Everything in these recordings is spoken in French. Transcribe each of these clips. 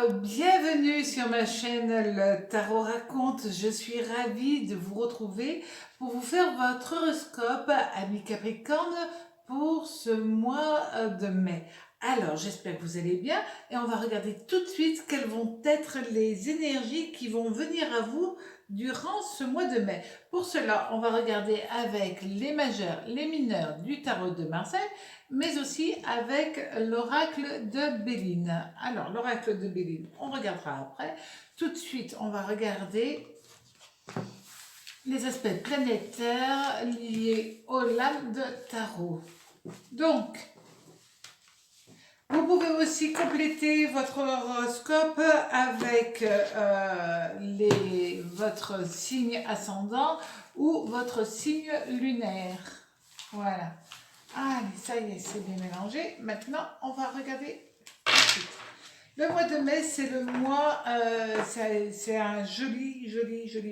Bienvenue sur ma chaîne Le Tarot Raconte. Je suis ravie de vous retrouver pour vous faire votre horoscope ami Capricorne pour ce mois de mai. Alors, j'espère que vous allez bien et on va regarder tout de suite quelles vont être les énergies qui vont venir à vous durant ce mois de mai. Pour cela, on va regarder avec les majeurs, les mineurs du tarot de Marseille, mais aussi avec l'oracle de Béline. Alors, l'oracle de Béline, on regardera après. Tout de suite, on va regarder les aspects planétaires liés aux lames de tarot. Donc, vous pouvez aussi compléter votre horoscope avec votre signe ascendant ou votre signe lunaire. Voilà. Allez, ça y est, c'est bien mélangé. Maintenant, on va regarder tout de suite. Le mois de mai, c'est le mois, c'est un joli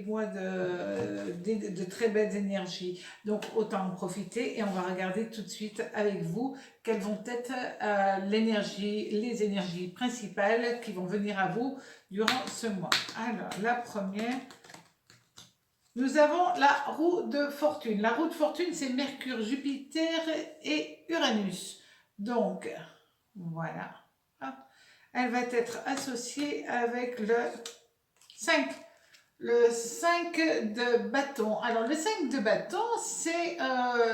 mois de très belles énergies. Donc, autant en profiter et on va regarder tout de suite avec vous quelles vont être les énergies principales qui vont venir à vous durant ce mois. Alors, la première, nous avons la roue de fortune. La roue de fortune, c'est Mercure, Jupiter et Uranus. Donc, voilà. Hop. Elle va être associée avec le 5. Le 5 de bâton. Alors, le 5 de bâton, c'est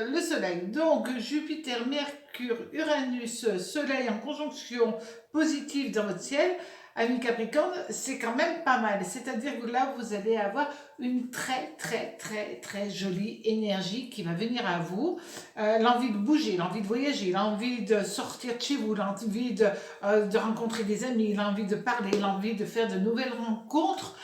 le soleil. Donc, Jupiter, Mercure, Uranus, soleil en conjonction positive dans votre ciel. Ami Capricorne, c'est quand même pas mal. C'est-à-dire que là, vous allez avoir une très jolie énergie qui va venir à vous. L'envie de bouger, l'envie de voyager, l'envie de sortir de chez vous, l'envie de rencontrer des amis, l'envie de parler, l'envie de faire de nouvelles rencontres.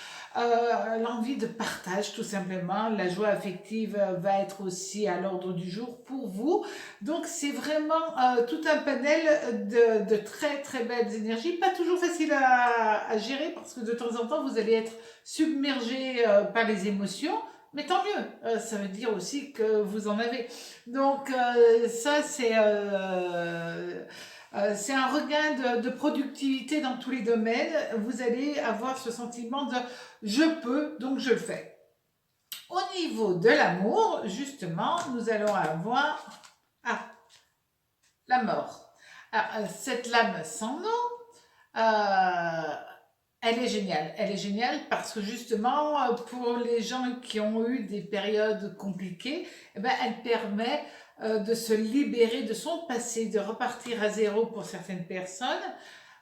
L'envie de partage tout simplement, la joie affective va être aussi à l'ordre du jour pour vous. Donc c'est vraiment tout un panel de très belles énergies, pas toujours facile à gérer parce que de temps en temps vous allez être submergé par les émotions. Mais tant mieux, ça veut dire aussi que vous en avez. Donc ça c'est un regain de productivité dans tous les domaines. Vous allez avoir ce sentiment de je peux, donc je le fais. Au niveau de l'amour, justement, nous allons avoir la mort. Alors, cette lame sans nom, elle est géniale. Elle est géniale parce que justement, pour les gens qui ont eu des périodes compliquées, eh ben, elle permet de se libérer de son passé, de repartir à zéro pour certaines personnes.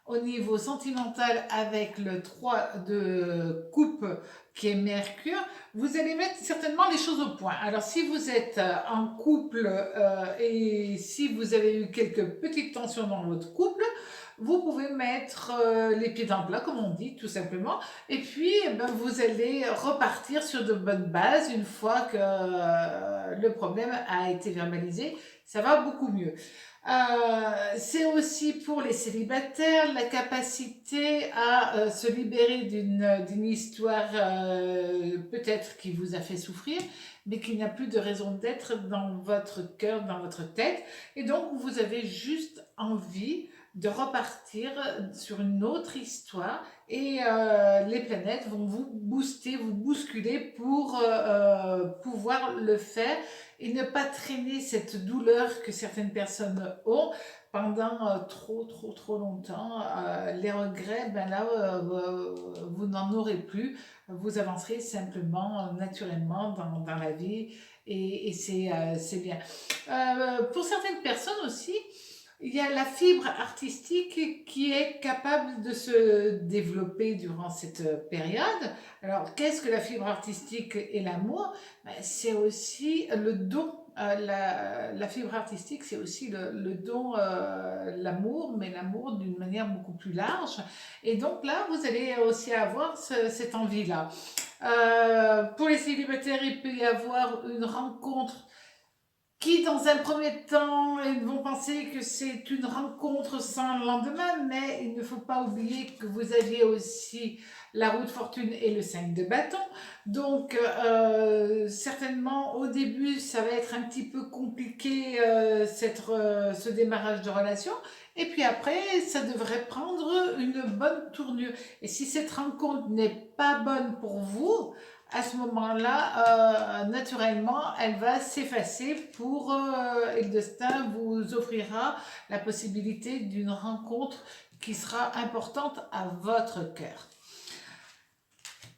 Au niveau sentimental, avec le 3 de coupe qui est Mercure, vous allez mettre certainement les choses au point. Alors si vous êtes en couple et si vous avez eu quelques petites tensions dans votre couple, vous pouvez mettre les pieds dans le plat, comme on dit, tout simplement. Et puis, vous allez repartir sur de bonnes bases une fois que le problème a été verbalisé. Ça va beaucoup mieux. C'est aussi pour les célibataires la capacité à se libérer d'une histoire peut-être qui vous a fait souffrir, mais qui n'a plus de raison d'être dans votre cœur, dans votre tête. Et donc, vous avez juste envie de repartir sur une autre histoire et les planètes vont vous booster, vous bousculer pour pouvoir le faire et ne pas traîner cette douleur que certaines personnes ont pendant trop longtemps. Les regrets, vous n'en aurez plus. Vous avancerez simplement, naturellement dans la vie et c'est bien. Pour certaines personnes aussi, il y a la fibre artistique qui est capable de se développer durant cette période. Alors, qu'est-ce que la fibre artistique et l'amour? C'est aussi le don. La fibre artistique, c'est aussi le don, l'amour, mais l'amour d'une manière beaucoup plus large. Et donc là, vous allez aussi avoir cette envie-là. Pour les célibataires, il peut y avoir une rencontre qui dans un premier temps ils vont penser que c'est une rencontre sans lendemain, mais il ne faut pas oublier que vous aviez aussi la roue de fortune et le 5 de bâton. Donc certainement au début ça va être un petit peu compliqué ce démarrage de relation. Et puis après, ça devrait prendre une bonne tournure. Et si cette rencontre n'est pas bonne pour vous, à ce moment-là, naturellement, elle va s'effacer et le destin vous offrira la possibilité d'une rencontre qui sera importante à votre cœur.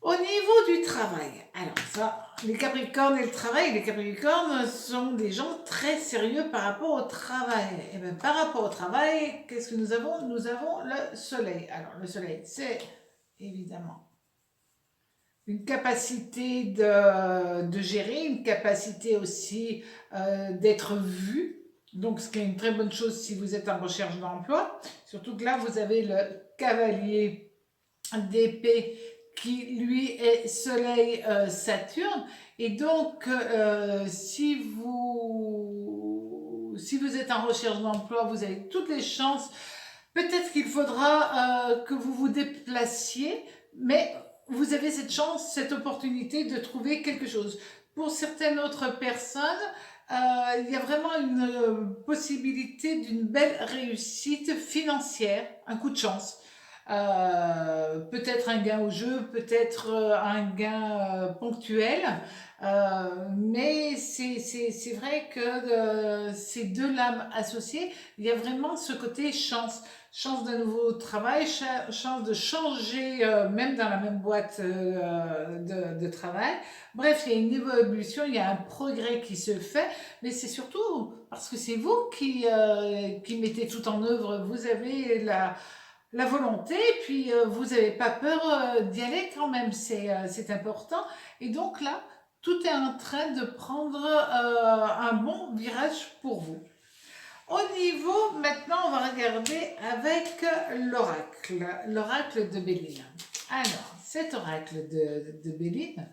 Au niveau du travail, alors ça, les Capricornes et le travail, les Capricornes sont des gens très sérieux par rapport au travail. Et bien par rapport au travail, qu'est-ce que nous avons? Nous avons le soleil. Alors le soleil, c'est évidemment une capacité de gérer, une capacité aussi d'être vu. Donc, ce qui est une très bonne chose si vous êtes en recherche d'emploi. Surtout que là, vous avez le cavalier d'épée qui, lui, est Soleil Saturne. Et donc, si vous êtes en recherche d'emploi, vous avez toutes les chances. Peut-être qu'il faudra que vous vous déplaciez, mais vous avez cette chance, cette opportunité de trouver quelque chose. Pour certaines autres personnes, il y a vraiment une possibilité d'une belle réussite financière, un coup de chance. Peut-être un gain au jeu, peut-être un gain ponctuel, mais c'est vrai que ces deux lames associées, il y a vraiment ce côté chance. Chance d'un nouveau travail, chance de changer, même dans la même boîte de travail. Bref, il y a une évolution, il y a un progrès qui se fait, mais c'est surtout parce que c'est vous qui mettez tout en œuvre. Vous avez la volonté, puis vous n'avez pas peur d'y aller quand même, c'est important. Et donc là, tout est en train de prendre un bon virage pour vous. Au niveau, maintenant, on va regarder avec l'oracle de Béline. Alors, cet oracle de Béline,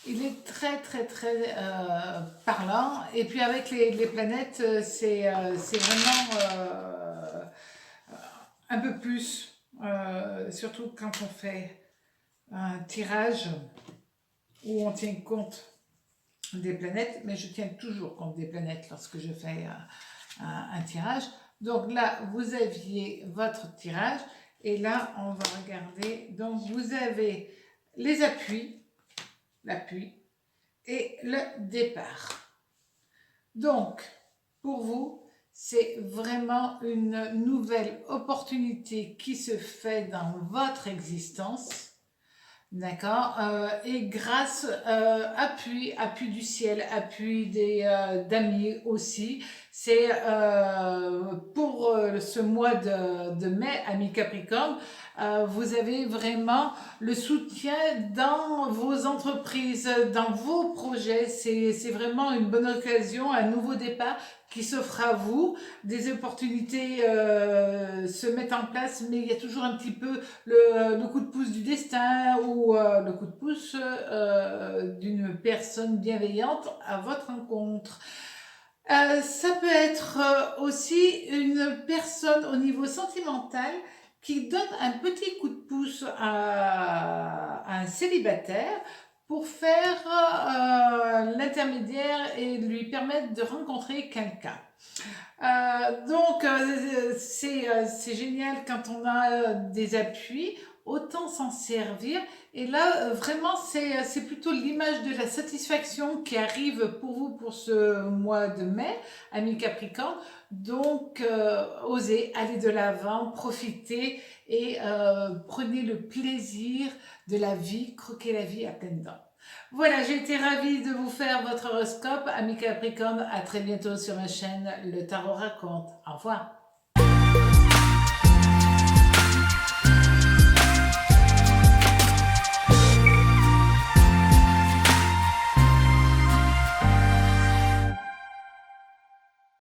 il est très, très, très parlant. Et puis, avec les planètes, c'est vraiment un peu plus, surtout quand on fait un tirage où on tient compte des planètes, mais je tiens toujours compte des planètes lorsque je fais un tirage. Donc là, vous aviez votre tirage et là, on va regarder. Donc, vous avez les appuis, l'appui et le départ. Donc, pour vous, c'est vraiment une nouvelle opportunité qui se fait dans votre existence. D'accord, et grâce appui du ciel, appui d'amis aussi, c'est pour ce mois de mai, amis Capricorne, vous avez vraiment le soutien dans vos entreprises, dans vos projets. C'est vraiment une bonne occasion, un nouveau départ qui s'offre à vous. Des opportunités se mettent en place, mais il y a toujours un petit peu le coup de pouce du destin ou le coup de pouce d'une personne bienveillante à votre rencontre. Ça peut être aussi une personne au niveau sentimental qui donne un petit coup de pouce à un célibataire pour faire l'intermédiaire et lui permettre de rencontrer quelqu'un. Donc, c'est génial quand on a des appuis, autant s'en servir. Et là, vraiment, c'est plutôt l'image de la satisfaction qui arrive pour vous pour ce mois de mai, amis Capricorne. Donc, osez aller de l'avant, profitez et prenez le plaisir de la vie, croquez la vie à pleines dents. Voilà, j'ai été ravie de vous faire votre horoscope. Amis Capricorne, à très bientôt sur ma chaîne Le Tarot Raconte. Au revoir.